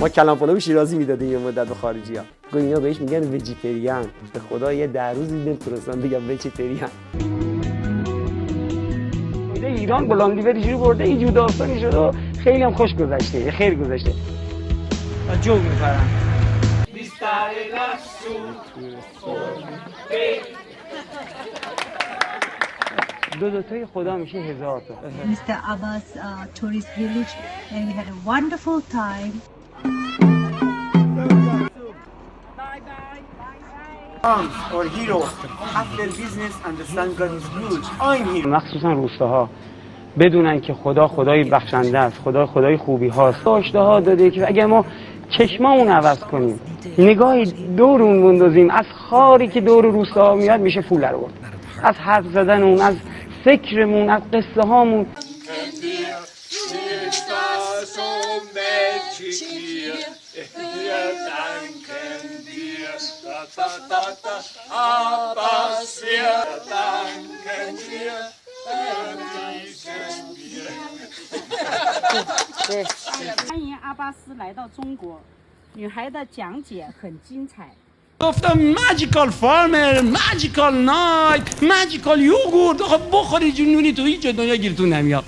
ما کلم پلو شیرازی میدادیم یه مدت به خارجی‌ها. اینا بهش میگن وجیتریان. به خدا یه 10 روز دیدم ترستان دیگه وجیتریان. ایران بلاندی بری برده اینجور داستانی شده و خیلی هم خوش گذشته، خیر گذشته. و جوگ می‌خرن. دو تای خدا میشه 1000 تا. Mr. Abbas tourist village and we had a wonderful time. Or hero after business and the sun god is huge. I'm here. مخصوصا روستاها بدونن که خدا خدای بخشنده است، خدا خدای خوبی هاست. اشتها داده که اگر ما چشممون عوض کنیم، نگاهی دورمون بندازیم، از خاری که دور روستا میاد میشه فول رو برد. از حرف زدنمون، از فکرمون، از قصه هامون.欢迎阿巴斯来到中国，女孩的讲解很精彩。 گفتم ماجیکال فارمر، ماجیکال نایت، ماجیکال یوگورت. آخه بخوری جنونی تو هیچ دنیا گیرتون نمیاد.